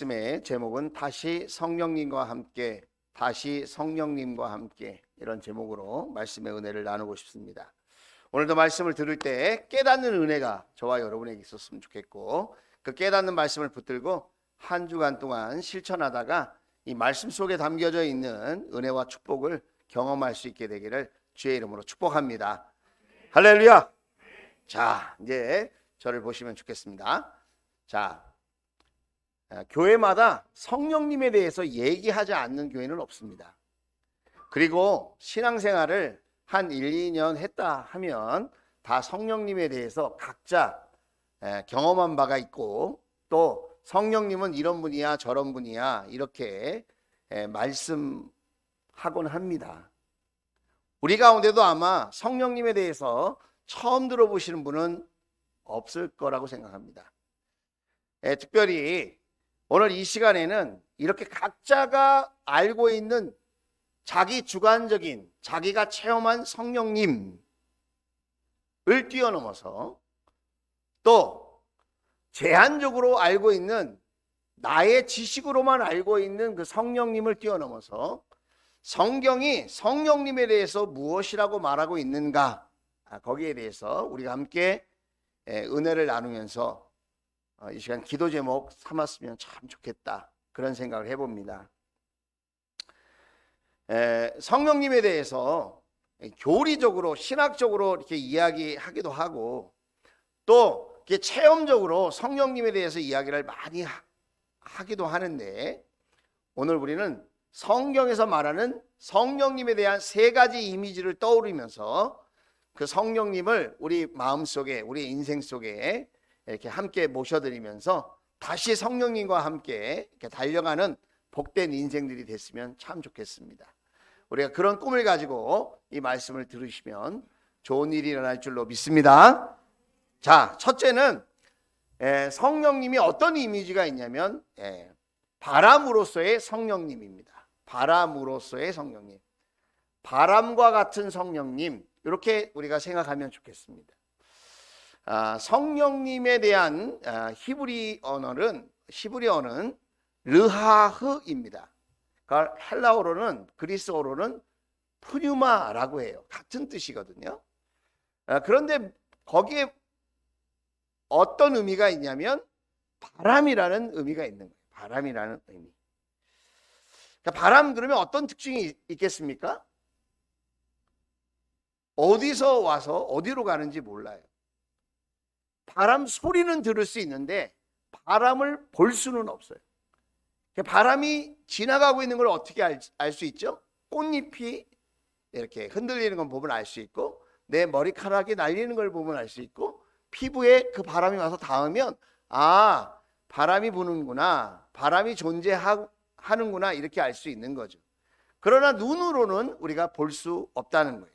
말씀의 제목은 다시 성령님과 함께, 다시 성령님과 함께, 이런 제목으로 말씀의 은혜를 나누고 싶습니다. 오늘도 말씀을 들을 때 깨닫는 은혜가 저와 여러분에게 있었으면 좋겠고, 그 깨닫는 말씀을 붙들고 한 주간 동안 실천하다가 이 말씀 속에 담겨져 있는 은혜와 축복을 경험할 수 있게 되기를 주의 이름으로 축복합니다. 할렐루야. 자, 이제 저를 보시면 좋겠습니다. 자, 교회마다 성령님에 대해서 얘기하지 않는 교회는 없습니다. 그리고 신앙생활을 한 1, 2년 했다 하면 다 성령님에 대해서 각자 경험한 바가 있고, 또 성령님은 이런 분이야 저런 분이야 이렇게 말씀하곤 합니다. 우리 가운데도 아마 성령님에 대해서 처음 들어보시는 분은 없을 거라고 생각합니다. 특별히 오늘 이 시간에는 이렇게 각자가 알고 있는 자기 주관적인, 자기가 체험한 성령님을 뛰어넘어서 또 제한적으로 알고 있는, 나의 지식으로만 알고 있는 그 성령님을 뛰어넘어서 성경이 성령님에 대해서 무엇이라고 말하고 있는가, 거기에 대해서 우리가 함께 은혜를 나누면서 이 시간 기도 제목 삼았으면 참 좋겠다, 그런 생각을 해봅니다. 성령님에 대해서 교리적으로 신학적으로 이렇게 이야기하기도 하고, 또 이렇게 체험적으로 성령님에 대해서 이야기를 많이 하기도 하는데, 오늘 우리는 성경에서 말하는 성령님에 대한 세 가지 이미지를 떠올리면서 그 성령님을 우리 마음속에, 우리 인생 속에 이렇게 함께 모셔드리면서 다시 성령님과 함께 이렇게 달려가는 복된 인생들이 됐으면 참 좋겠습니다. 우리가 그런 꿈을 가지고 이 말씀을 들으시면 좋은 일이 일어날 줄로 믿습니다. 자, 첫째는 성령님이 어떤 이미지가 있냐면 바람으로서의 성령님입니다. 바람으로서의 성령님, 바람과 같은 성령님, 이렇게 우리가 생각하면 좋겠습니다. 성령님에 대한 히브리 언어는 르하흐입니다. 그러니까 헬라어로는, 그리스어로는 푸뉴마라고 해요. 같은 뜻이거든요. 그런데 거기에 어떤 의미가 있냐면 바람이라는 의미가 있는 거예요. 바람이라는 의미. 그러니까 바람 그러면 어떤 특징이 있겠습니까? 어디서 와서 어디로 가는지 몰라요. 바람 소리는 들을 수 있는데 바람을 볼 수는 없어요. 바람이 지나가고 있는 걸 어떻게 알 수 있죠? 꽃잎이 이렇게 흔들리는 걸 보면 알 수 있고, 내 머리카락이 날리는 걸 보면 알 수 있고, 피부에 그 바람이 와서 닿으면 바람이 부는구나, 바람이 존재하는구나, 이렇게 알 수 있는 거죠. 그러나 눈으로는 우리가 볼 수 없다는 거예요.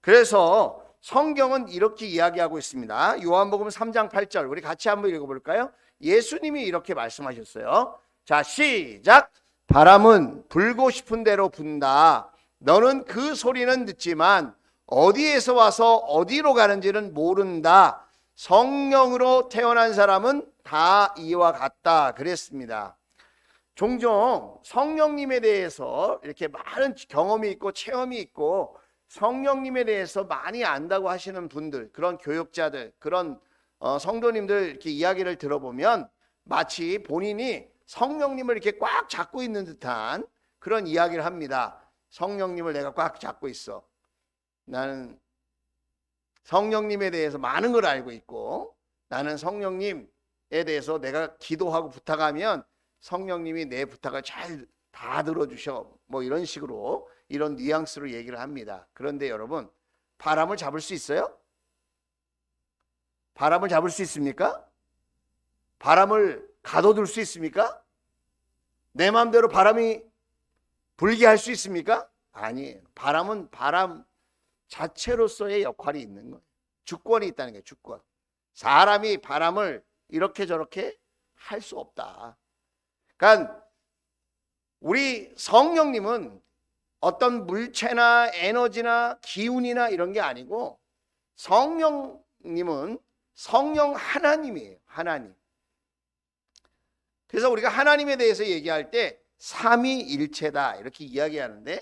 그래서 성경은 이렇게 이야기하고 있습니다. 요한복음 3장 8절 우리 같이 한번 읽어볼까요? 예수님이 이렇게 말씀하셨어요. 자, 시작. 바람은 불고 싶은 대로 분다. 너는 그 소리는 듣지만 어디에서 와서 어디로 가는지는 모른다. 성령으로 태어난 사람은 다 이와 같다, 그랬습니다. 종종 성령님에 대해서 이렇게 많은 경험이 있고 체험이 있고 성령님에 대해서 많이 안다고 하시는 분들, 그런 교육자들, 그런 성도님들 이렇게 이야기를 들어보면 마치 본인이 성령님을 이렇게 꽉 잡고 있는 듯한 그런 이야기를 합니다. 성령님을 내가 꽉 잡고 있어. 나는 성령님에 대해서 많은 걸 알고 있고, 나는 성령님에 대해서 내가 기도하고 부탁하면 성령님이 내 부탁을 잘 다 들어주셔. 뭐 이런 식으로, 이런 뉘앙스로 얘기를 합니다. 그런데 여러분, 바람을 잡을 수 있어요? 바람을 잡을 수 있습니까? 바람을 가둬둘 수 있습니까? 내 마음대로 바람이 불게 할 수 있습니까? 아니에요. 바람은 바람 자체로서의 역할이 있는 거예요. 주권이 있다는 거예요. 주권. 사람이 바람을 이렇게 저렇게 할 수 없다. 그러니까 우리 성령님은 어떤 물체나 에너지나 기운이나 이런 게 아니고, 성령님은 성령 하나님이에요. 하나님. 그래서 우리가 하나님에 대해서 얘기할 때 삼위일체다 이렇게 이야기하는데,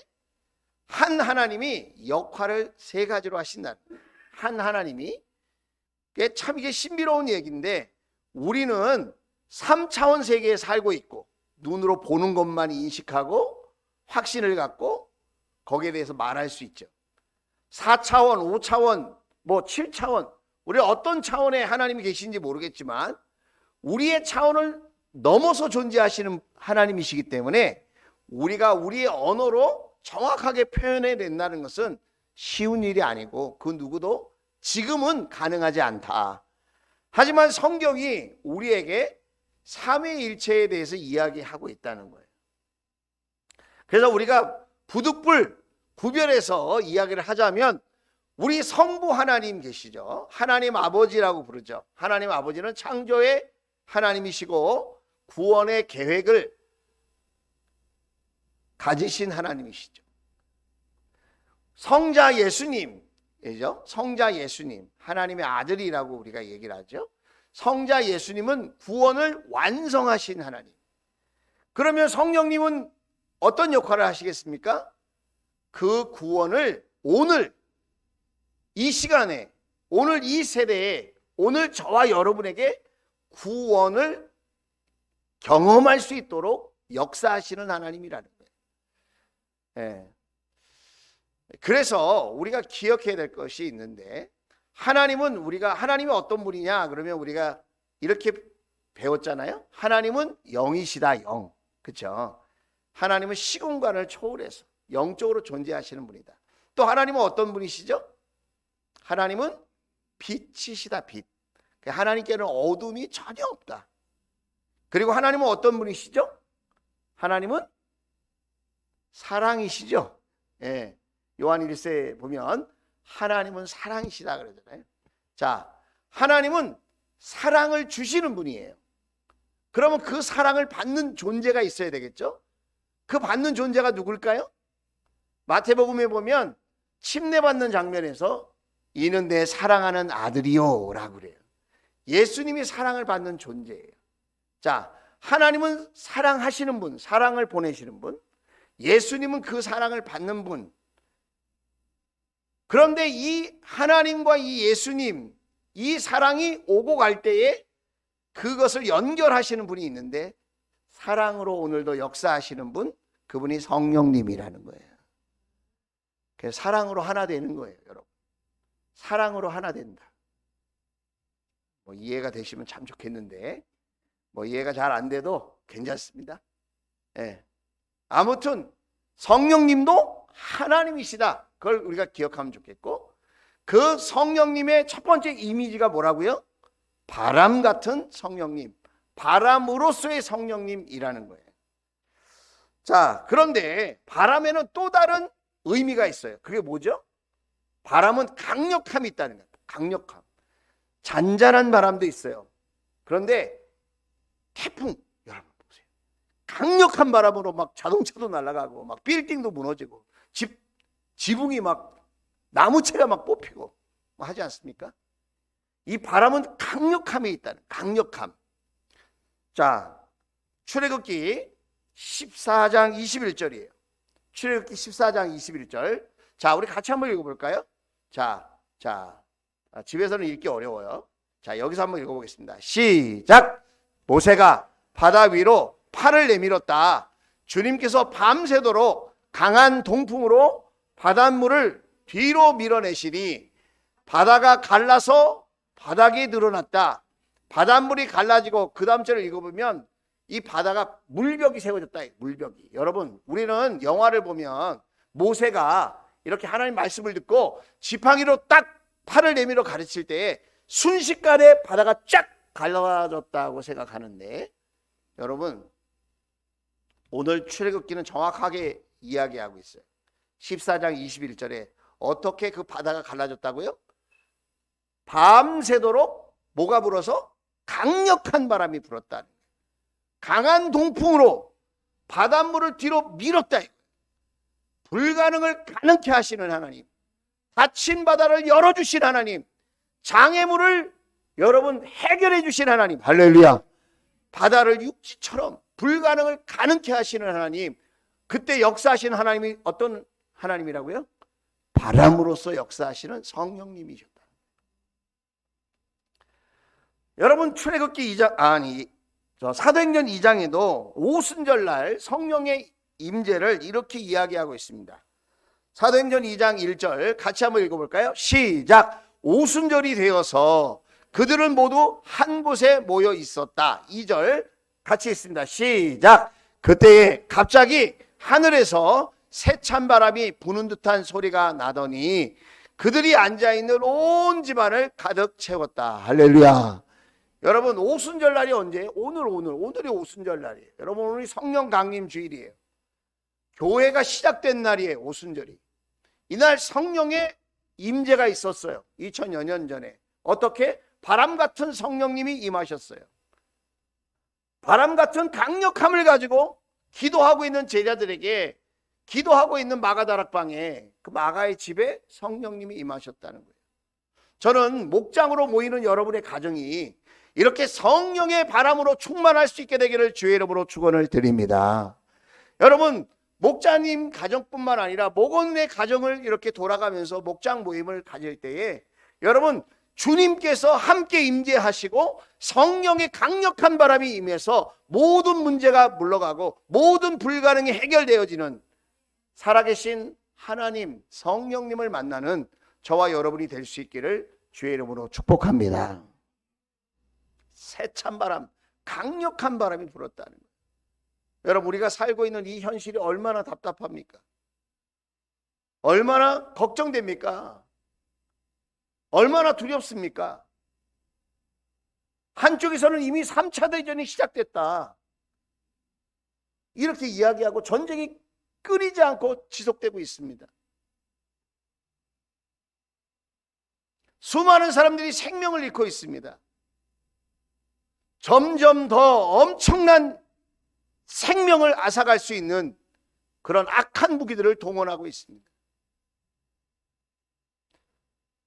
한 하나님이 역할을 세 가지로 하신다는 거예요. 한 하나님이. 참 이게 신비로운 얘기인데, 우리는 3차원 세계에 살고 있고 눈으로 보는 것만 인식하고 확신을 갖고 거기에 대해서 말할 수 있죠. 4차원, 5차원, 뭐 7차원, 우리 어떤 차원에 하나님이 계신지 모르겠지만 우리의 차원을 넘어서 존재하시는 하나님이시기 때문에 우리가 우리의 언어로 정확하게 표현해낸다는 것은 쉬운 일이 아니고 그 누구도 지금은 가능하지 않다. 하지만 성경이 우리에게 삼위일체에 대해서 이야기하고 있다는 거예요. 그래서 우리가 부득불 구별해서 이야기를 하자면, 우리 성부 하나님 계시죠. 하나님 아버지라고 부르죠. 하나님 아버지는 창조의 하나님이시고 구원의 계획을 가지신 하나님이시죠. 성자 예수님이죠. 성자 예수님, 하나님의 아들이라고 우리가 얘기를 하죠. 성자 예수님은 구원을 완성하신 하나님. 그러면 성령님은 어떤 역할을 하시겠습니까? 그 구원을 오늘 이 시간에, 오늘 이 세대에, 오늘 저와 여러분에게 구원을 경험할 수 있도록 역사하시는 하나님이라는 거예요. 예. 그래서 우리가 기억해야 될 것이 있는데, 하나님이 어떤 분이냐 그러면 우리가 이렇게 배웠잖아요. 하나님은 영이시다. 영. 그렇죠? 하나님은 시공간을 초월해서 영적으로 존재하시는 분이다. 또 하나님은 어떤 분이시죠? 하나님은 빛이시다. 빛. 하나님께는 어둠이 전혀 없다. 그리고 하나님은 어떤 분이시죠? 하나님은 사랑이시죠. 예. 요한 1세 보면 하나님은 사랑이시다 그러잖아요. 자, 하나님은 사랑을 주시는 분이에요. 그러면 그 사랑을 받는 존재가 있어야 되겠죠? 그 받는 존재가 누굴까요? 마태복음에 보면 침례받는 장면에서 이는 내 사랑하는 아들이요 라고 그래요. 예수님이 사랑을 받는 존재예요. 자, 하나님은 사랑하시는 분, 사랑을 보내시는 분, 예수님은 그 사랑을 받는 분. 그런데 이 하나님과 이 예수님, 이 사랑이 오고 갈 때에 그것을 연결하시는 분이 있는데, 사랑으로 오늘도 역사하시는 분, 그분이 성령님이라는 거예요. 그래서 사랑으로 하나 되는 거예요, 여러분. 사랑으로 하나 된다. 뭐 이해가 되시면 참 좋겠는데, 뭐 이해가 잘 안 돼도 괜찮습니다. 예. 아무튼 성령님도 하나님이시다. 그걸 우리가 기억하면 좋겠고, 그 성령님의 첫 번째 이미지가 뭐라고요? 바람 같은 성령님, 바람으로서의 성령님이라는 거예요. 자, 그런데 바람에는 또 다른 의미가 있어요. 그게 뭐죠? 바람은 강력함이 있다는 거예요. 강력함. 잔잔한 바람도 있어요. 그런데 태풍, 여러분 보세요. 강력한 바람으로 막 자동차도 날아가고 막 빌딩도 무너지고 지붕이 막 나무채가 막 뽑히고 뭐 하지 않습니까? 이 바람은 강력함이 있다는, 강력함. 자, 출애굽기 14장 21절이에요. 출애굽기 14장 21절. 자, 우리 같이 한번 읽어볼까요? 자, 집에서는 읽기 어려워요. 자, 여기서 한번 읽어보겠습니다. 시작! 모세가 바다 위로 팔을 내밀었다. 주님께서 밤새도록 강한 동풍으로 바닷물을 뒤로 밀어내시니 바다가 갈라서 바닥이 늘어났다. 바닷물이 갈라지고, 그 다음 절을 읽어보면 이 바다가 물벽이 세워졌다. 물벽이. 여러분, 우리는 영화를 보면 모세가 이렇게 하나님 말씀을 듣고 지팡이로 딱 팔을 내밀어 가르칠 때 순식간에 바다가 쫙 갈라졌다고 생각하는데, 여러분, 오늘 출애굽기는 정확하게 이야기하고 있어요. 14장 21절에 어떻게 그 바다가 갈라졌다고요? 밤새도록 뭐가 불어서? 강력한 바람이 불었다. 강한 동풍으로 바닷물을 뒤로 밀었다. 불가능을 가능케 하시는 하나님, 닫힌 바다를 열어주신 하나님, 장애물을 여러분 해결해 주신 하나님, 할렐루야. 바다를 육지처럼 불가능을 가능케 하시는 하나님, 그때 역사하시는 하나님이 어떤 하나님이라고요? 바람으로서 역사하시는 성령님이셨다. 여러분, 출애굽기 2장 사도행전 2장에도 오순절날 성령의 임재를 이렇게 이야기하고 있습니다. 사도행전 2장 1절 같이 한번 읽어볼까요? 시작. 오순절이 되어서 그들은 모두 한 곳에 모여 있었다. 2절 같이 읽습니다. 시작. 그때에 갑자기 하늘에서 새 찬바람이 부는 듯한 소리가 나더니 그들이 앉아있는 온 집안을 가득 채웠다. 할렐루야. 여러분, 오순절 날이 언제예요? 오늘이 오순절 날이에요. 여러분, 오늘이 성령 강림 주일이에요. 교회가 시작된 날이에요. 오순절이. 이날 성령의 임재가 있었어요. 2000여 년 전에. 어떻게? 바람 같은 성령님이 임하셨어요. 바람 같은 강력함을 가지고 기도하고 있는 제자들에게, 기도하고 있는 마가다락방에, 그 마가의 집에 성령님이 임하셨다는 거예요. 저는 목장으로 모이는 여러분의 가정이 이렇게 성령의 바람으로 충만할 수 있게 되기를 주의 이름으로 축원을 드립니다. 여러분, 목자님 가정뿐만 아니라 목원의 가정을 이렇게 돌아가면서 목장 모임을 가질 때에 여러분, 주님께서 함께 임재하시고 성령의 강력한 바람이 임해서 모든 문제가 물러가고 모든 불가능이 해결되어지는 살아계신 하나님, 성령님을 만나는 저와 여러분이 될 수 있기를 주의 이름으로 축복합니다. 새 찬바람, 강력한 바람이 불었다는 거예요. 여러분, 우리가 살고 있는 이 현실이 얼마나 답답합니까? 얼마나 걱정됩니까? 얼마나 두렵습니까? 한쪽에서는 이미 3차 대전이 시작됐다, 이렇게 이야기하고 전쟁이 끊이지 않고 지속되고 있습니다. 수많은 사람들이 생명을 잃고 있습니다. 점점 더 엄청난 생명을 앗아갈 수 있는 그런 악한 무기들을 동원하고 있습니다.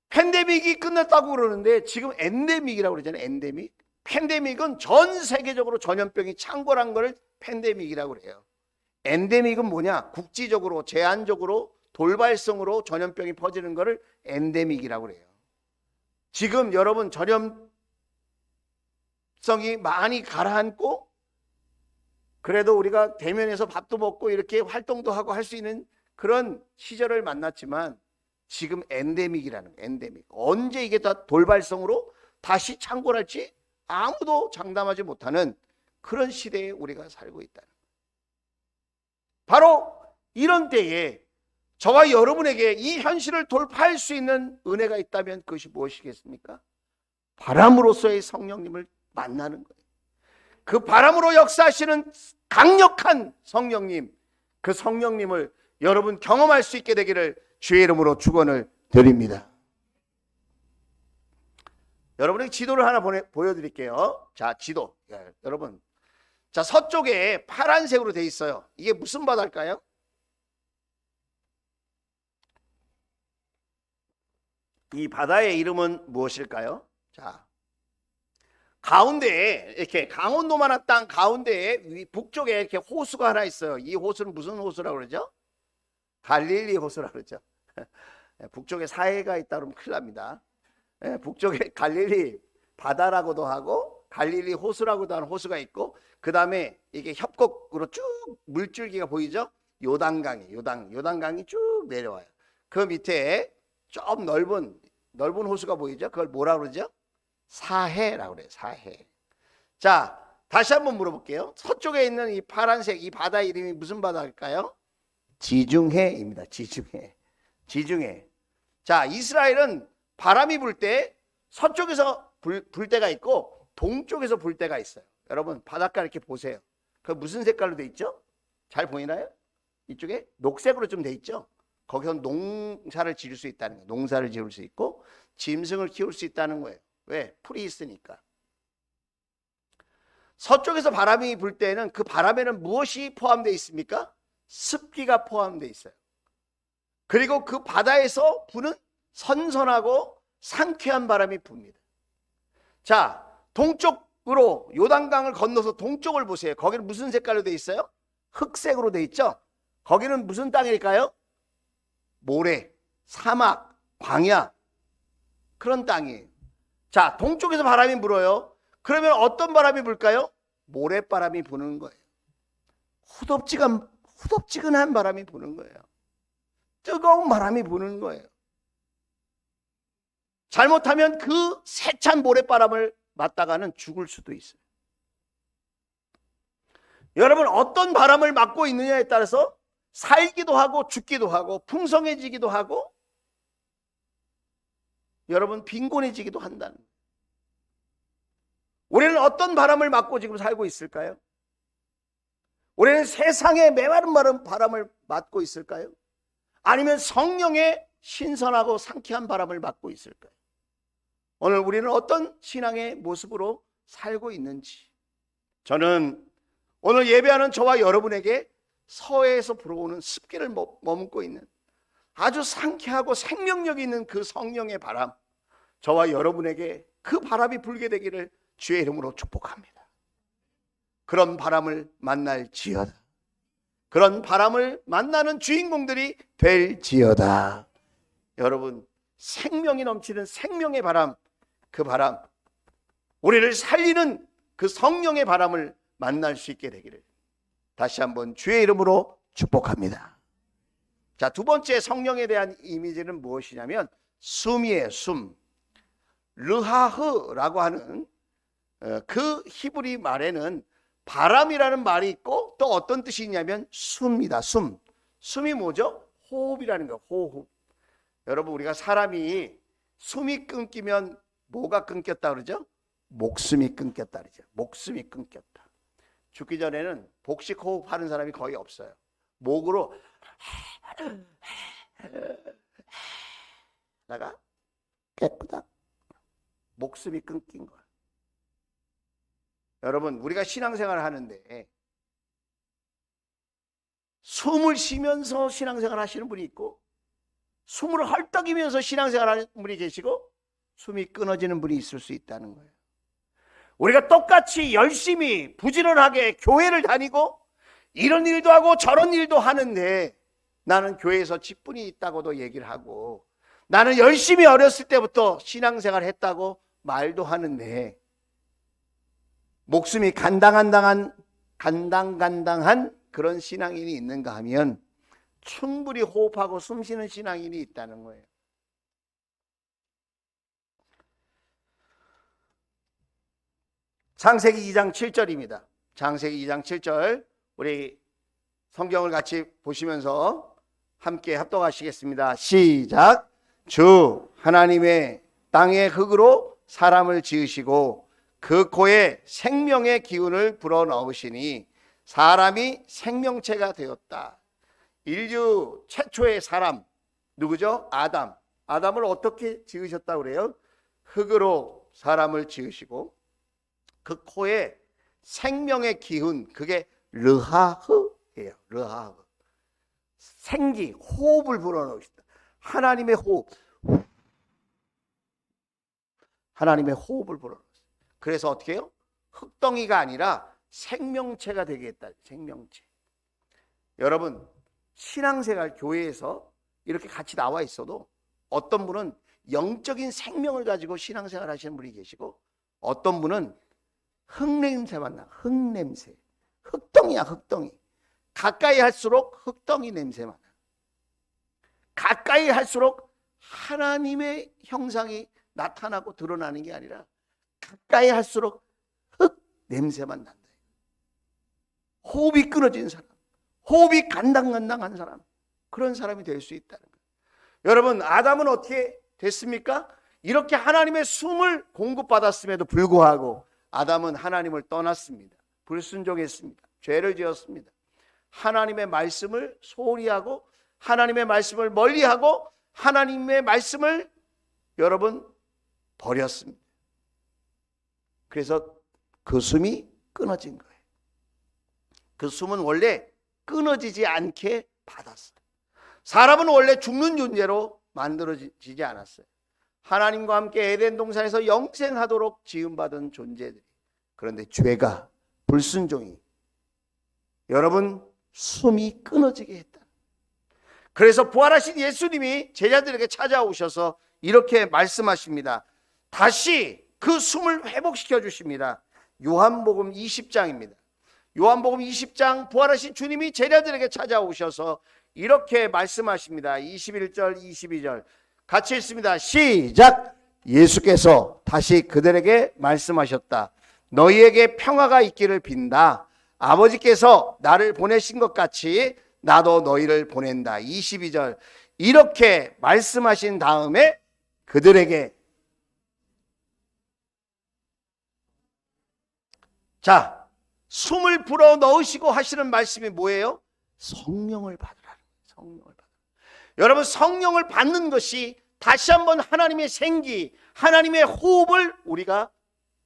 팬데믹이 끝났다고 그러는데 지금 엔데믹이라고 그러잖아요. 엔데믹. 팬데믹은 전 세계적으로 전염병이 창궐한 것을 팬데믹이라고 그래요. 엔데믹은 뭐냐? 국지적으로 제한적으로 돌발성으로 전염병이 퍼지는 것을 엔데믹이라고 그래요. 지금 여러분, 전염성이 많이 가라앉고 그래도 우리가 대면에서 밥도 먹고 이렇게 활동도 하고 할 수 있는 그런 시절을 만났지만 지금 엔데믹이라는 거예요. 엔데믹. 언제 이게 다 돌발성으로 다시 창궐할지 아무도 장담하지 못하는 그런 시대에 우리가 살고 있다는 거예요. 바로 이런 때에 저와 여러분에게 이 현실을 돌파할 수 있는 은혜가 있다면 그것이 무엇이겠습니까? 바람으로서의 성령님을 만나는 거예요. 그 바람으로 역사하시는 강력한 성령님, 그 성령님을 여러분 경험할 수 있게 되기를 주의 이름으로 축원을 드립니다. 여러분에게 지도를 하나 보여드릴게요. 자, 지도. 여러분, 자, 서쪽에 파란색으로 돼 있어요. 이게 무슨 바다일까요? 이 바다의 이름은 무엇일까요? 자, 가운데에 이렇게 강원도만한 땅 가운데에 북쪽에 이렇게 호수가 하나 있어요. 이 호수는 무슨 호수라고 그러죠? 갈릴리 호수라고 그러죠. 북쪽에 사해가 있다 그러면 큰일 납니다. 북쪽에 갈릴리 바다라고도 하고 갈릴리 호수라고도 하는 호수가 있고, 그 다음에 이게 협곡으로 쭉 물줄기가 보이죠? 요단강이 쭉 내려와요. 그 밑에 좀 넓은 호수가 보이죠? 그걸 뭐라 그러죠? 사해라고 그래요. 사해. 자, 다시 한번 물어볼게요. 서쪽에 있는 이 파란색 이 바다 이름이 무슨 바다일까요? 지중해입니다. 지중해. 자, 이스라엘은 바람이 불 때 서쪽에서 불 때가 있고 동쪽에서 불 때가 있어요. 여러분, 바닷가 이렇게 보세요. 그 무슨 색깔로 돼 있죠? 잘 보이나요? 이쪽에 녹색으로 좀 돼 있죠? 거기서 농사를 지을 수 있다는 거예요. 농사를 지을 수 있고 짐승을 키울 수 있다는 거예요. 왜? 풀이 있으니까. 서쪽에서 바람이 불 때는 그 바람에는 무엇이 포함되어 있습니까? 습기가 포함되어 있어요. 그리고 그 바다에서 부는 선선하고 상쾌한 바람이 붑니다. 자, 동쪽으로 요단강을 건너서 동쪽을 보세요. 거기는 무슨 색깔로 돼 있어요? 흑색으로 돼 있죠. 거기는 무슨 땅일까요? 모래, 사막, 광야, 그런 땅이에요. 자, 동쪽에서 바람이 불어요. 그러면 어떤 바람이 불까요? 모래바람이 부는 거예요. 후덥지근한 바람이 부는 거예요. 뜨거운 바람이 부는 거예요. 잘못하면 그 세찬 모래바람을 맞다가는 죽을 수도 있어요. 여러분, 어떤 바람을 맞고 있느냐에 따라서 살기도 하고 죽기도 하고 풍성해지기도 하고 여러분 빈곤해지기도 한다는 거예요. 우리는 어떤 바람을 맞고 지금 살고 있을까요? 우리는 세상의 메마른 바람을 맞고 있을까요? 아니면 성령의 신선하고 상쾌한 바람을 맞고 있을까요? 오늘 우리는 어떤 신앙의 모습으로 살고 있는지, 저는 오늘 예배하는 저와 여러분에게 서해에서 불어오는 습기를 머금고 있는 아주 상쾌하고 생명력 있는 그 성령의 바람, 저와 여러분에게 그 바람이 불게 되기를 주의 이름으로 축복합니다. 그런 바람을 만날지어다. 그런 바람을 만나는 주인공들이 될지어다. 여러분, 생명이 넘치는 생명의 바람, 그 바람, 우리를 살리는 그 성령의 바람을 만날 수 있게 되기를 다시 한번 주의 이름으로 축복합니다. 자, 두 번째 성령에 대한 이미지는 무엇이냐면 숨이에요. 숨. 르하흐라고 하는 그 히브리 말에는 바람이라는 말이 있고 또 어떤 뜻이 있냐면 숨이다. 숨. 숨이 뭐죠? 호흡이라는 거예요. 호흡. 여러분, 우리가 사람이 숨이 끊기면 뭐가 끊겼다 그러죠? 목숨이 끊겼다 그러죠. 목숨이 끊겼다. 죽기 전에는 복식 호흡하는 사람이 거의 없어요. 목으로 나가 깨끗다. 목숨이 끊긴 거예요. 여러분, 우리가 신앙생활을 하는데 숨을 쉬면서 신앙생활 하시는 분이 있고 숨을 헐떡이면서 신앙생활 하는 분이 계시고 숨이 끊어지는 분이 있을 수 있다는 거예요. 우리가 똑같이 열심히 부지런하게 교회를 다니고 이런 일도 하고 저런 일도 하는데 나는 교회에서 직분이 있다고도 얘기를 하고 나는 열심히 어렸을 때부터 신앙생활 했다고 말도 하는데 목숨이 간당간당한 그런 신앙인이 있는가 하면 충분히 호흡하고 숨쉬는 신앙인이 있다는 거예요. 창세기 2장 7절입니다. 창세기 2장 7절 우리 성경을 같이 보시면서 함께 합독하시겠습니다. 시작. 주 하나님의 땅의 흙으로 사람을 지으시고 그 코에 생명의 기운을 불어넣으시니 사람이 생명체가 되었다. 인류 최초의 사람 누구죠? 아담. 아담을 어떻게 지으셨다고 그래요? 흙으로 사람을 지으시고 그 코에 생명의 기운, 그게 르하흐예요. 르하흐. 생기, 호흡을 불어넣으셨다. 하나님의 호흡. 하나님의 호흡을 불어넣었어요. 그래서 어떻게 해요? 흙덩이가 아니라 생명체가 되겠다. 생명체. 여러분, 신앙생활 교회에서 이렇게 같이 나와 있어도 어떤 분은 영적인 생명을 가지고 신앙생활 하시는 분이 계시고 어떤 분은 흙냄새만 나. 흙냄새. 흙덩이야, 흙덩이. 가까이 할수록 흙덩이 냄새만 나. 가까이 할수록 하나님의 형상이 나타나고 드러나는 게 아니라 가까이 할수록 흙 냄새만 난다. 호흡이 끊어진 사람, 호흡이 간당간당한 사람, 그런 사람이 될 수 있다는 거예요. 여러분, 아담은 어떻게 됐습니까? 이렇게 하나님의 숨을 공급받았음에도 불구하고 아담은 하나님을 떠났습니다. 불순종했습니다. 죄를 지었습니다. 하나님의 말씀을 소홀히 하고 하나님의 말씀을 멀리하고 하나님의 말씀을 여러분 버렸습니다. 그래서 그 숨이 끊어진 거예요. 그 숨은 원래 끊어지지 않게 받았어요. 사람은 원래 죽는 존재로 만들어지지 않았어요. 하나님과 함께 에덴 동산에서 영생하도록 지음받은 존재들이 그런데 죄가, 불순종이 여러분 숨이 끊어지게 했다. 그래서 부활하신 예수님이 제자들에게 찾아오셔서 이렇게 말씀하십니다. 다시 그 숨을 회복시켜 주십니다. 요한복음 20장입니다. 요한복음 20장 부활하신 주님이 제자들에게 찾아오셔서 이렇게 말씀하십니다. 21절 22절 같이 읽습니다. 시작. 예수께서 다시 그들에게 말씀하셨다. 너희에게 평화가 있기를 빈다. 아버지께서 나를 보내신 것 같이 나도 너희를 보낸다. 22절 이렇게 말씀하신 다음에 그들에게 자, 숨을 불어 넣으시고 하시는 말씀이 뭐예요? 성령을 받으라는 거예요. 성령을 받으라. 여러분 성령을 받는 것이 다시 한번 하나님의 생기, 하나님의 호흡을 우리가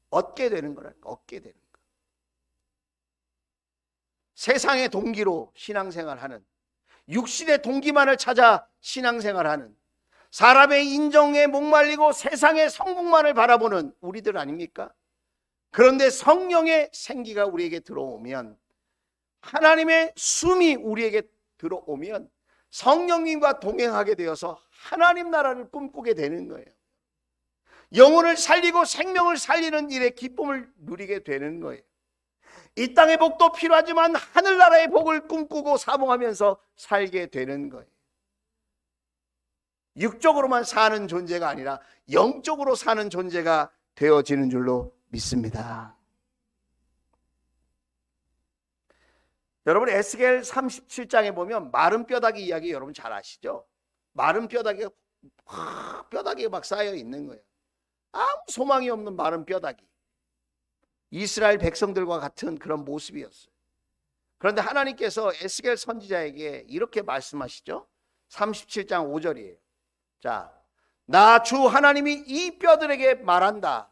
얻게 되는 거라니까. 얻게 되는 거. 세상의 동기로 신앙생활하는, 육신의 동기만을 찾아 신앙생활하는, 사람의 인정에 목말리고 세상의 성공만을 바라보는 우리들 아닙니까? 그런데 성령의 생기가 우리에게 들어오면, 하나님의 숨이 우리에게 들어오면 성령님과 동행하게 되어서 하나님 나라를 꿈꾸게 되는 거예요. 영혼을 살리고 생명을 살리는 일의 기쁨을 누리게 되는 거예요. 이 땅의 복도 필요하지만 하늘나라의 복을 꿈꾸고 사모하면서 살게 되는 거예요. 육적으로만 사는 존재가 아니라 영적으로 사는 존재가 되어지는 줄로 믿습니다. 여러분 에스겔 37장에 보면 마른 뼈다귀 이야기 여러분 잘 아시죠? 마른 뼈다귀가 막 쌓여 있는 거예요. 아무 소망이 없는 마른 뼈다귀. 이스라엘 백성들과 같은 그런 모습이었어요. 그런데 하나님께서 에스겔 선지자에게 이렇게 말씀하시죠. 37장 5절이에요. 자, 나 주 하나님이 이 뼈들에게 말한다.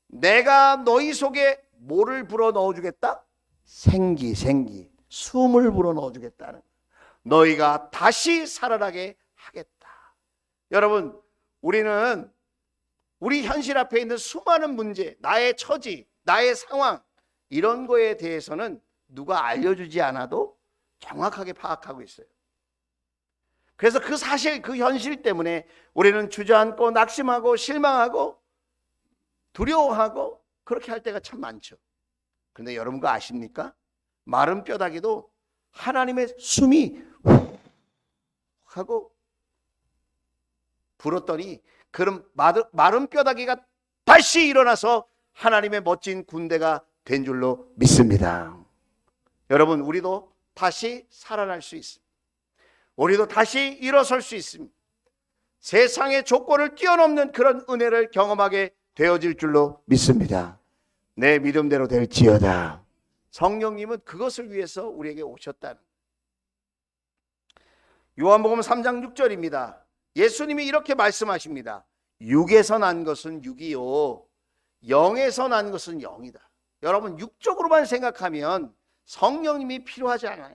내가 너희 속에 뭐를 불어 넣어주겠다? 생기. 숨을 불어 넣어주겠다는, 너희가 다시 살아나게 하겠다. 여러분 우리는 우리 현실 앞에 있는 수많은 문제, 나의 처지, 나의 상황, 이런 거에 대해서는 누가 알려주지 않아도 정확하게 파악하고 있어요. 그래서 그 사실, 그 현실 때문에 우리는 주저앉고 낙심하고 실망하고 두려워하고 그렇게 할 때가 참 많죠. 그런데 여러분 그거 아십니까? 마른 뼈다귀도 하나님의 숨이 훅 하고 불었더니 그런 마른 뼈다귀가 다시 일어나서 하나님의 멋진 군대가 된 줄로 믿습니다. 여러분 우리도 다시 살아날 수 있습니다. 우리도 다시 일어설 수 있습니다. 세상의 조건을 뛰어넘는 그런 은혜를 경험하게 되어질 줄로 믿습니다. 내 믿음대로 될지어다. 성령님은 그것을 위해서 우리에게 오셨다는. 요한복음 3장 6절입니다. 예수님이 이렇게 말씀하십니다. 육에서 난 것은 육이요 영에서 난 것은 영이다. 여러분 육적으로만 생각하면 성령님이 필요하지 않아요.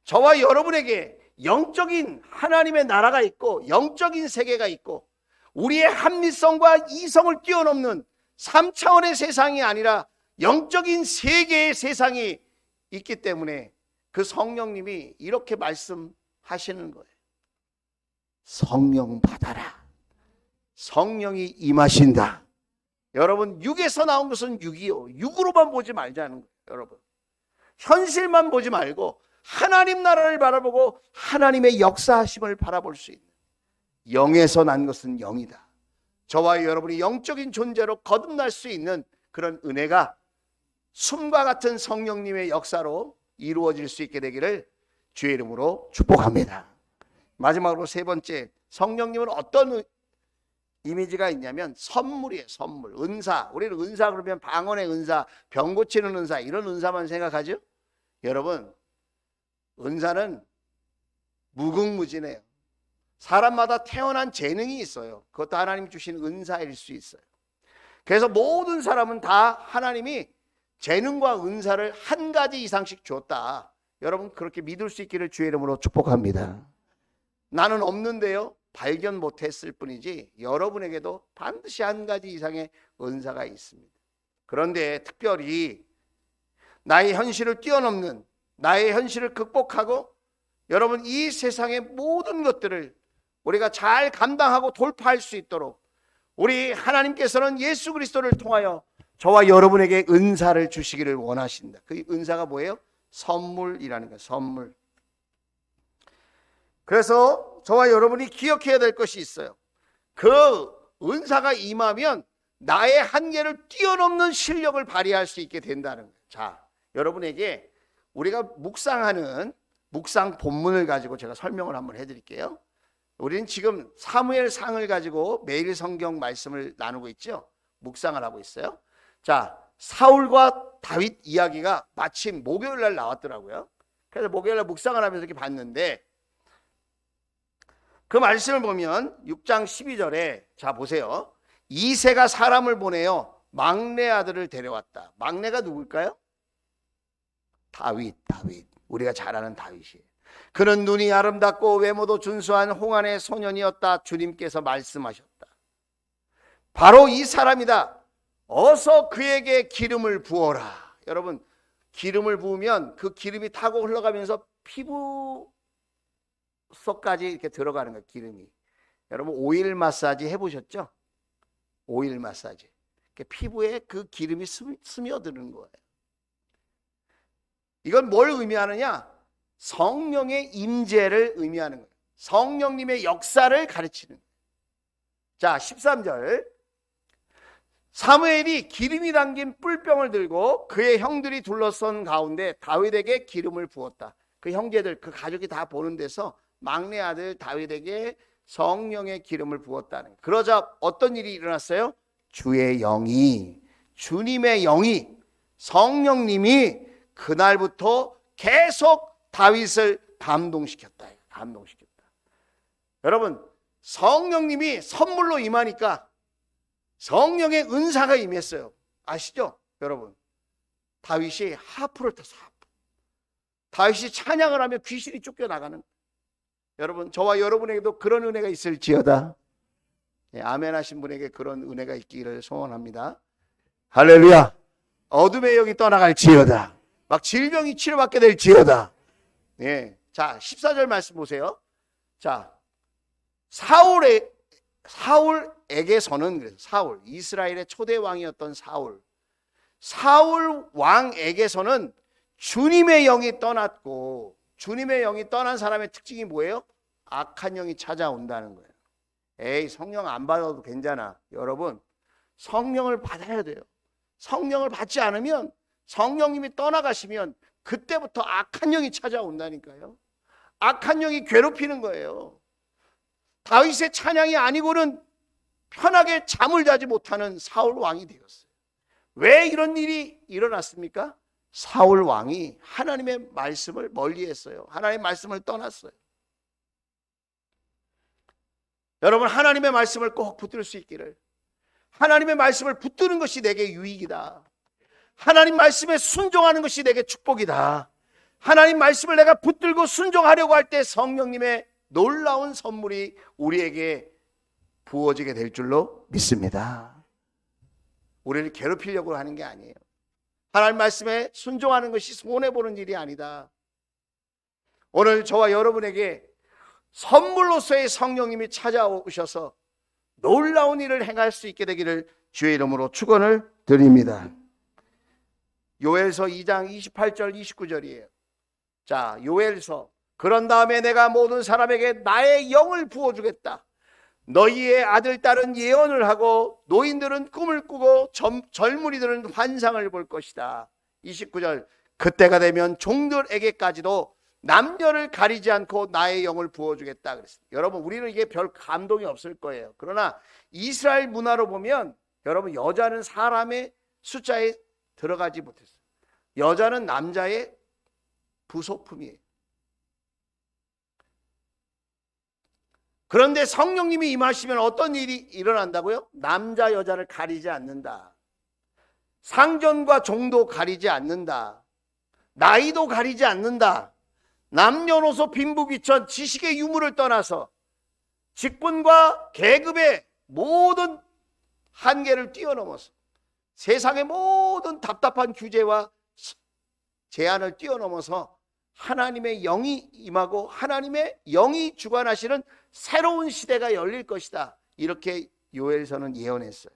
저와 여러분에게 영적인 하나님의 나라가 있고 영적인 세계가 있고 우리의 합리성과 이성을 뛰어넘는 3차원의 세상이 아니라 영적인 세계의 세상이 있기 때문에 그 성령님이 이렇게 말씀하시는 거예요. 성령 받아라. 성령이 임하신다. 여러분 육에서 나온 것은 육이요 육으로만 보지 말자는 거예요. 여러분 현실만 보지 말고 하나님 나라를 바라보고 하나님의 역사하심을 바라볼 수 있는, 영에서 난 것은 영이다. 저와 여러분이 영적인 존재로 거듭날 수 있는 그런 은혜가 숨과 같은 성령님의 역사로 이루어질 수 있게 되기를 주의 이름으로 축복합니다. 마지막으로 세 번째, 성령님은 어떤 이미지가 있냐면 선물이에요. 선물, 은사. 우리는 은사 그러면 방언의 은사, 병 고치는 은사, 이런 은사만 생각하죠. 여러분 은사는 무궁무진해요. 사람마다 태어난 재능이 있어요. 그것도 하나님 주신 은사일 수 있어요. 그래서 모든 사람은 다 하나님이 재능과 은사를 한 가지 이상씩 줬다. 여러분 그렇게 믿을 수 있기를 주의 이름으로 축복합니다. 나는 없는데요, 발견 못했을 뿐이지 여러분에게도 반드시 한 가지 이상의 은사가 있습니다. 그런데 특별히 나의 현실을 뛰어넘는, 나의 현실을 극복하고 여러분 이 세상의 모든 것들을 우리가 잘 감당하고 돌파할 수 있도록 우리 하나님께서는 예수 그리스도를 통하여 저와 여러분에게 은사를 주시기를 원하신다. 그 은사가 뭐예요? 선물이라는 거예요. 선물. 그래서 저와 여러분이 기억해야 될 것이 있어요. 그 은사가 임하면 나의 한계를 뛰어넘는 실력을 발휘할 수 있게 된다는 거예요. 자, 여러분에게 우리가 묵상하는 묵상 본문을 가지고 제가 설명을 한번 해드릴게요. 우리는 지금 사무엘상을 가지고 매일 성경 말씀을 나누고 있죠. 묵상을 하고 있어요. 자, 사울과 다윗 이야기가 마침 목요일 날 나왔더라고요. 그래서 목요일 날 묵상을 하면서 이렇게 봤는데 그 말씀을 보면 6장 12절에 자 보세요. 이새가 사람을 보내어 막내 아들을 데려왔다. 막내가 누굴까요? 다윗. 우리가 잘 아는 다윗이에요. 그는 눈이 아름답고 외모도 준수한 홍안의 소년이었다. 주님께서 말씀하셨다. 바로 이 사람이다. 어서 그에게 기름을 부어라. 여러분, 기름을 부으면 그 기름이 타고 흘러가면서 피부 속까지 이렇게 들어가는 거예요. 기름이. 여러분 오일 마사지 해보셨죠? 오일 마사지. 피부에 그 기름이 스며드는 거예요. 이건 뭘 의미하느냐? 성령의 임재를 의미하는 거예요. 성령님의 역사를 가르치는 거예요. 자, 13절. 사무엘이 기름이 담긴 뿔병을 들고 그의 형들이 둘러선 가운데 다윗에게 기름을 부었다. 그 형제들, 그 가족이 다 보는 데서 막내 아들 다윗에게 성령의 기름을 부었다는. 그러자 어떤 일이 일어났어요? 주의 영이, 주님의 영이, 성령님이 그날부터 계속 다윗을 감동시켰다. 감동시켰다. 여러분, 성령님이 선물로 임하니까 성령의 은사가 임했어요. 아시죠? 여러분, 다윗이 하프를 타서 다윗이 찬양을 하며 귀신이 쫓겨나가는. 여러분, 저와 여러분에게도 그런 은혜가 있을지어다. 예, 아멘 하신 분에게 그런 은혜가 있기를 소원합니다. 할렐루야. 어둠의 영이 떠나갈지어다. 막 질병이 치료받게 될지어다. 예. 자, 14절 말씀 보세요. 자, 사울에게서는, 사울, 이스라엘의 초대 왕이었던 사울 왕에게서는 주님의 영이 떠났고, 주님의 영이 떠난 사람의 특징이 뭐예요? 악한 영이 찾아온다는 거예요. 에이, 성령 안 받아도 괜찮아. 여러분, 성령을 받아야 돼요. 성령을 받지 않으면, 성령님이 떠나가시면 그때부터 악한 영이 찾아온다니까요. 악한 영이 괴롭히는 거예요. 다윗의 찬양이 아니고는 편하게 잠을 자지 못하는 사울 왕이 되었어요. 왜 이런 일이 일어났습니까? 사울 왕이 하나님의 말씀을 멀리했어요. 하나님의 말씀을 떠났어요. 여러분, 하나님의 말씀을 꼭 붙들 수 있기를. 하나님의 말씀을 붙드는 것이 내게 유익이다. 하나님 말씀에 순종하는 것이 내게 축복이다. 하나님 말씀을 내가 붙들고 순종하려고 할 때 성령님의 놀라운 선물이 우리에게 부어지게 될 줄로 믿습니다. 우리를 괴롭히려고 하는 게 아니에요. 하나님 말씀에 순종하는 것이 손해보는 일이 아니다. 오늘 저와 여러분에게 선물로서의 성령님이 찾아오셔서 놀라운 일을 행할 수 있게 되기를 주의 이름으로 축원을 드립니다. 요엘서 2장 28절 29절이에요. 자, 요엘서. 그런 다음에 내가 모든 사람에게 나의 영을 부어주겠다. 너희의 아들 딸은 예언을 하고 노인들은 꿈을 꾸고 젊은이들은 환상을 볼 것이다. 29절. 그때가 되면 종들에게까지도 남녀를 가리지 않고 나의 영을 부어주겠다 그랬습니다. 여러분, 우리는 이게 별 감동이 없을 거예요. 그러나 이스라엘 문화로 보면 여러분, 여자는 사람의 숫자에 들어가지 못했어요. 여자는 남자의 부속품이에요. 그런데 성령님이 임하시면 어떤 일이 일어난다고요? 남자 여자를 가리지 않는다. 상전과 종도 가리지 않는다. 나이도 가리지 않는다. 남녀노소 빈부귀천 지식의 유무를 떠나서 직분과 계급의 모든 한계를 뛰어넘어서 세상의 모든 답답한 규제와 제한을 뛰어넘어서 하나님의 영이 임하고 하나님의 영이 주관하시는 새로운 시대가 열릴 것이다. 이렇게 요엘서는 예언했어요.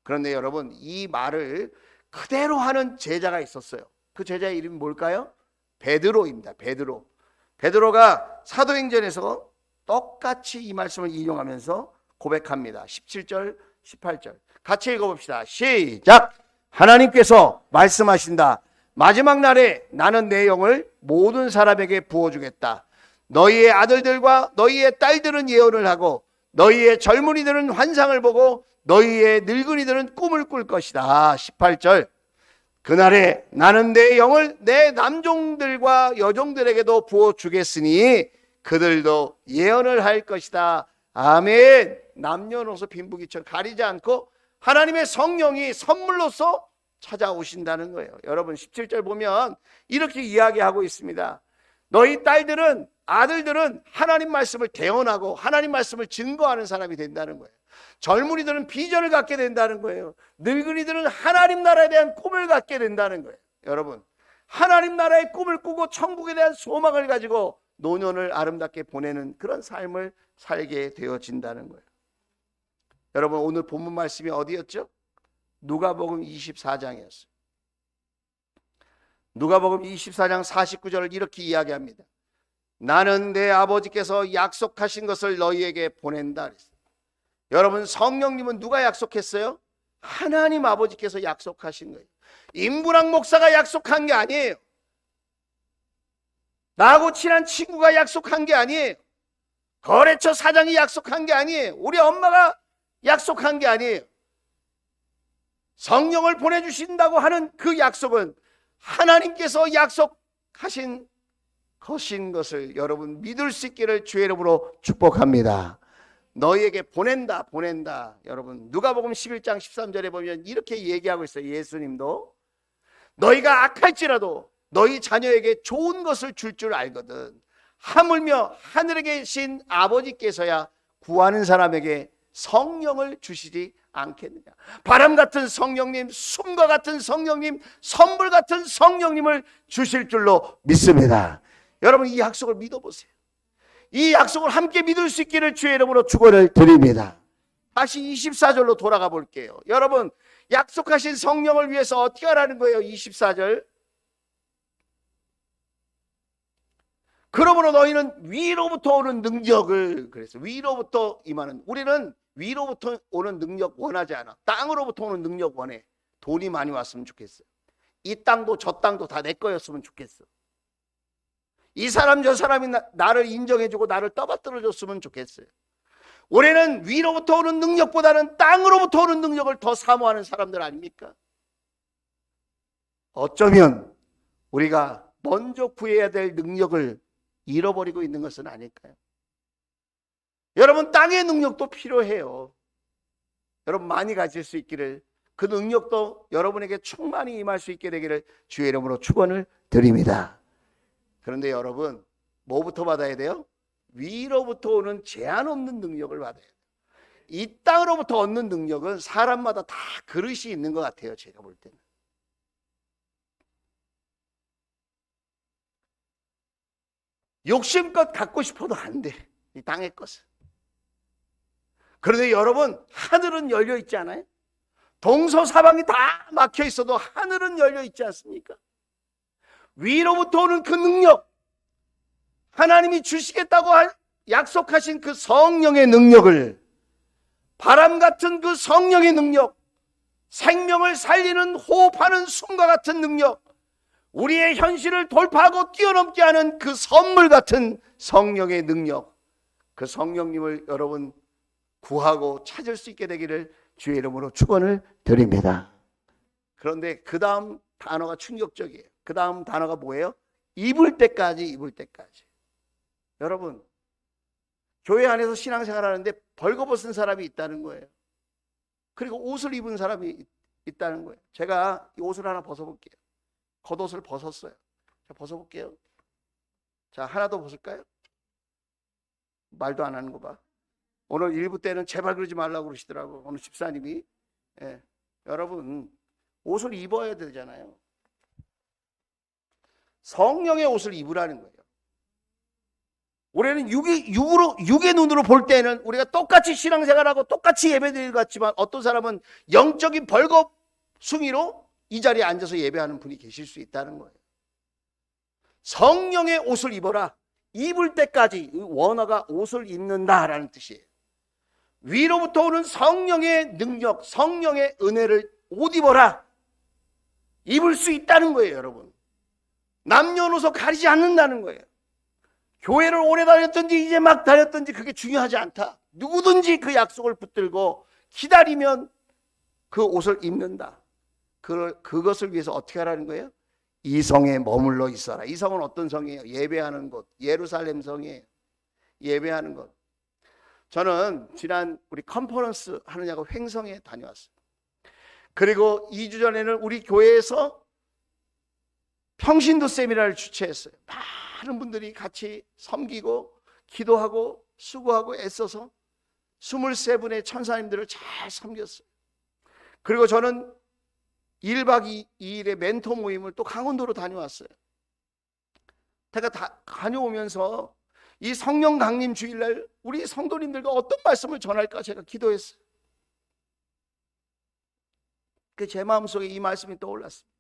그런데 여러분, 이 말을 그대로 하는 제자가 있었어요. 그 제자의 이름이 뭘까요? 베드로입니다. 베드로가 사도행전에서 똑같이 이 말씀을 인용하면서 고백합니다. 17절, 18절 같이 읽어봅시다. 시작! 하나님께서 말씀하신다. 마지막 날에 나는 내 영을 모든 사람에게 부어주겠다. 너희의 아들들과 너희의 딸들은 예언을 하고 너희의 젊은이들은 환상을 보고 너희의 늙은이들은 꿈을 꿀 것이다. 18절 그날에 나는 내 영을 내 남종들과 여종들에게도 부어주겠으니 그들도 예언을 할 것이다. 아멘. 남녀노소 빈부귀천 가리지 않고 하나님의 성령이 선물로서 찾아오신다는 거예요. 여러분 17절 보면 이렇게 이야기하고 있습니다. 너희 딸들은 아들들은 하나님 말씀을 대언하고 하나님 말씀을 증거하는 사람이 된다는 거예요. 젊은이들은 비전을 갖게 된다는 거예요. 늙은이들은 하나님 나라에 대한 꿈을 갖게 된다는 거예요. 여러분 하나님 나라의 꿈을 꾸고 천국에 대한 소망을 가지고 노년을 아름답게 보내는 그런 삶을 살게 되어진다는 거예요. 여러분 오늘 본문 말씀이 어디였죠? 누가복음 24장이었어요. 누가복음 24장 49절을 이렇게 이야기합니다. 나는 내 아버지께서 약속하신 것을 너희에게 보낸다 그랬어요. 여러분 성령님은 누가 약속했어요? 하나님 아버지께서 약속하신 거예요. 임분학 목사가 약속한 게 아니에요. 나하고 친한 친구가 약속한 게 아니에요. 거래처 사장이 약속한 게 아니에요. 우리 엄마가 약속한 게 아니에요. 성령을 보내주신다고 하는 그 약속은 하나님께서 약속하신 것인 것을 여러분 믿을 수 있기를 주의 이름으로 축복합니다. 너희에게 보낸다. 여러분 누가복음 11장 13절에 보면 이렇게 얘기하고 있어요. 예수님도 너희가 악할지라도 너희 자녀에게 좋은 것을 줄 알거든 하물며 하늘에 계신 아버지께서야 구하는 사람에게 성령을 주시지 않겠느냐. 바람 같은 성령님, 숨과 같은 성령님, 선물 같은 성령님을 주실 줄로 믿습니다. 여러분 이 약속을 믿어보세요. 이 약속을 함께 믿을 수 있기를 주의 이름으로 축원을 드립니다. 다시 24절로 돌아가 볼게요. 여러분 약속하신 성령을 위해서 어떻게 하라는 거예요? 24절 그러므로 너희는 위로부터 오는 능력을 그랬어요. 위로부터 임하는 우리는 위로부터 오는 능력 원하지 않아. 땅으로부터 오는 능력 원해. 돈이 많이 왔으면 좋겠어. 이 땅도 저 땅도 다 내 거였으면 좋겠어. 이 사람 저 사람이 나를 인정해주고 나를 떠받들어줬으면 좋겠어요. 우리는 위로부터 오는 능력보다는 땅으로부터 오는 능력을 더 사모하는 사람들 아닙니까? 어쩌면 우리가 먼저 구해야 될 능력을 잃어버리고 있는 것은 아닐까요? 여러분 땅의 능력도 필요해요. 여러분 많이 가질 수 있기를 그 능력도 여러분에게 충만히 임할 수 있게 되기를 주의 이름으로 축원을 드립니다. 그런데 여러분 뭐부터 받아야 돼요? 위로부터 오는 제한 없는 능력을 받아야 돼요. 이 땅으로부터 얻는 능력은 사람마다 다 그릇이 있는 것 같아요. 제가 볼 때는. 욕심껏 갖고 싶어도 안 돼. 이 땅의 것은. 그런데 여러분 하늘은 열려 있지 않아요? 동서사방이 다 막혀 있어도 하늘은 열려 있지 않습니까? 위로부터 오는 그 능력, 하나님이 주시겠다고 약속하신 그 성령의 능력을, 바람 같은 그 성령의 능력, 생명을 살리는 호흡하는 숨과 같은 능력, 우리의 현실을 돌파하고 뛰어넘게 하는 그 선물 같은 성령의 능력, 그 성령님을 여러분 구하고 찾을 수 있게 되기를 주의 이름으로 축원을 드립니다. 그런데 그 다음 단어가 충격적이에요. 그 다음 단어가 뭐예요? 입을 때까지. 여러분 교회 안에서 신앙생활 하는데 벌거벗은 사람이 있다는 거예요. 그리고 옷을 입은 사람이 있다는 거예요. 제가 이 옷을 하나 벗어볼게요. 겉옷을 벗었어요. 자, 벗어볼게요. 자, 하나 더 벗을까요? 말도 안 하는 거 봐. 오늘 일부 때는 제발 그러지 말라고 그러시더라고. 오늘 집사님이. 예. 여러분 옷을 입어야 되잖아요. 성령의 옷을 입으라는 거예요. 우리는 육의 눈으로 볼 때는 우리가 똑같이 신앙생활하고 똑같이 예배드릴 것 같지만 어떤 사람은 영적인 벌거숭이로 이 자리에 앉아서 예배하는 분이 계실 수 있다는 거예요. 성령의 옷을 입어라. 입을 때까지, 원어가 옷을 입는다라는 뜻이에요. 위로부터 오는 성령의 능력, 성령의 은혜를 옷 입어라. 입을 수 있다는 거예요, 여러분. 남녀노소 가리지 않는다는 거예요. 교회를 오래 다녔든지 이제 막 다녔든지 그게 중요하지 않다. 누구든지 그 약속을 붙들고 기다리면 그 옷을 입는다. 그것을 위해서 어떻게 하라는 거예요? 이 성에 머물러 있어라. 이 성은 어떤 성이에요? 예배하는 곳. 예루살렘 성이에요. 예배하는 곳. 저는 지난 우리 컨퍼런스 하느냐고 횡성에 다녀왔어요. 그리고 2주 전에는 우리 교회에서 평신도 세미나를 주최했어요. 많은 분들이 같이 섬기고 기도하고 수고하고 애써서 23분의 천사님들을 잘 섬겼어요. 그리고 저는 1박 2일의 멘토 모임을 또 강원도로 다녀왔어요. 제가 다녀오면서 이 성령 강림 주일날 우리 성도님들과 어떤 말씀을 전할까 제가 기도했어요. 제 마음속에 이 말씀이 떠올랐습니다.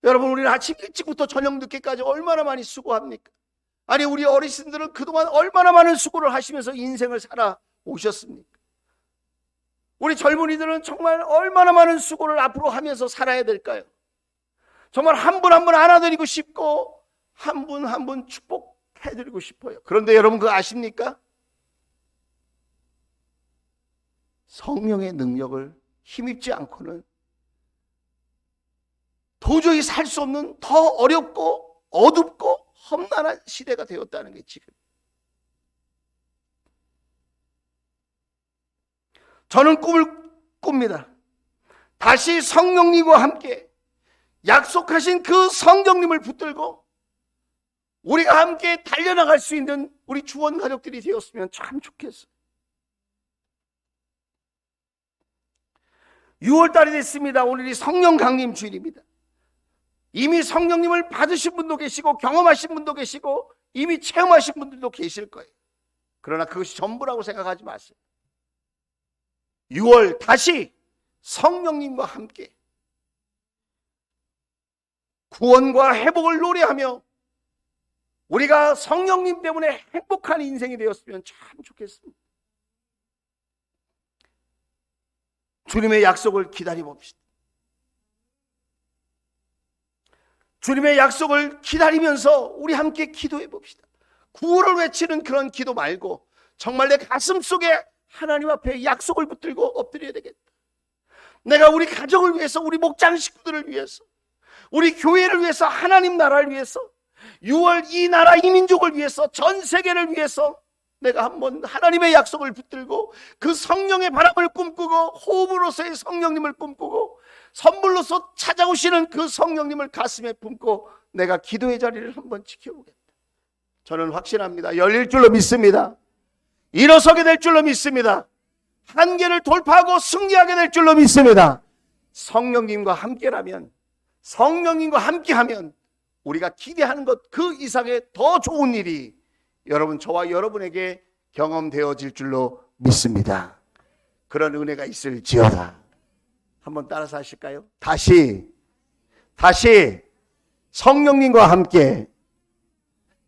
여러분, 우리는 아침 일찍부터 저녁 늦게까지 얼마나 많이 수고합니까? 아니, 우리 어르신들은 그동안 얼마나 많은 수고를 하시면서 인생을 살아오셨습니까? 우리 젊은이들은 정말 얼마나 많은 수고를 앞으로 하면서 살아야 될까요? 정말 한 분 한 분 안아드리고 싶고 한 분 한 분 축복해드리고 싶어요. 그런데 여러분 그거 아십니까? 성령의 능력을 힘입지 않고는 도저히 살 수 없는 더 어렵고 어둡고 험난한 시대가 되었다는 게 지금. 저는 꿈을 꿉니다. 다시 성령님과 함께 약속하신 그 성령님을 붙들고 우리가 함께 달려나갈 수 있는 우리 주원 가족들이 되었으면 참 좋겠어요. 6월달이 됐습니다. 오늘이 성령 강림 주일입니다. 이미 성령님을 받으신 분도 계시고 경험하신 분도 계시고 이미 체험하신 분들도 계실 거예요. 그러나 그것이 전부라고 생각하지 마세요. 6월 다시 성령님과 함께 구원과 회복을 노래하며 우리가 성령님 때문에 행복한 인생이 되었으면 참 좋겠습니다. 주님의 약속을 기다려 봅시다. 주님의 약속을 기다리면서 우리 함께 기도해 봅시다. 구호를 외치는 그런 기도 말고 정말 내 가슴 속에 하나님 앞에 약속을 붙들고 엎드려야 되겠다. 내가 우리 가정을 위해서, 우리 목장 식구들을 위해서, 우리 교회를 위해서, 하나님 나라를 위해서, 6월 이 나라 이 민족을 위해서, 전 세계를 위해서 내가 한번 하나님의 약속을 붙들고 그 성령의 바람을 꿈꾸고 호흡으로서의 성령님을 꿈꾸고 선물로서 찾아오시는 그 성령님을 가슴에 품고 내가 기도의 자리를 한번 지켜보겠다. 저는 확신합니다. 열릴 줄로 믿습니다. 일어서게 될 줄로 믿습니다. 한계를 돌파하고 승리하게 될 줄로 믿습니다. 성령님과 함께라면, 성령님과 함께하면 우리가 기대하는 것 그 이상의 더 좋은 일이 여러분, 저와 여러분에게 경험되어질 줄로 믿습니다. 그런 은혜가 있을지어다. 한번 따라서 하실까요? 다시 성령님과 함께.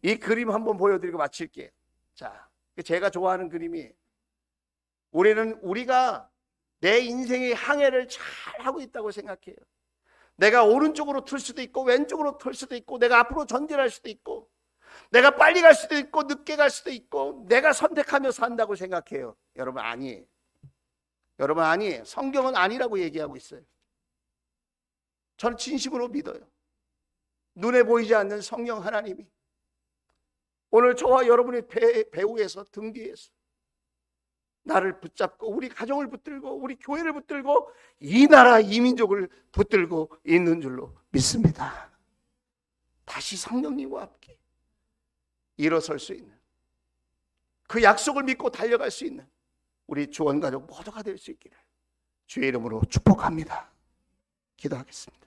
이 그림 한번 보여드리고 마칠게요. 자, 제가 좋아하는 그림이에요. 우리가 내 인생의 항해를 잘 하고 있다고 생각해요. 내가 오른쪽으로 틀 수도 있고 왼쪽으로 틀 수도 있고 내가 앞으로 전진할 수도 있고 내가 빨리 갈 수도 있고 늦게 갈 수도 있고 내가 선택하며 산다고 생각해요. 여러분 아니에요. 여러분 아니에요. 성경은 아니라고 얘기하고 있어요. 저는 진심으로 믿어요. 눈에 보이지 않는 성령 하나님이 오늘 저와 여러분의 배후에서 등 뒤에서 나를 붙잡고 우리 가정을 붙들고 우리 교회를 붙들고 이 나라 이 민족을 붙들고 있는 줄로 믿습니다. 다시 성령님과 함께 일어설 수 있는 그 약속을 믿고 달려갈 수 있는 우리 주원가족 모두가 될 수 있기를 주의 이름으로 축복합니다. 기도하겠습니다.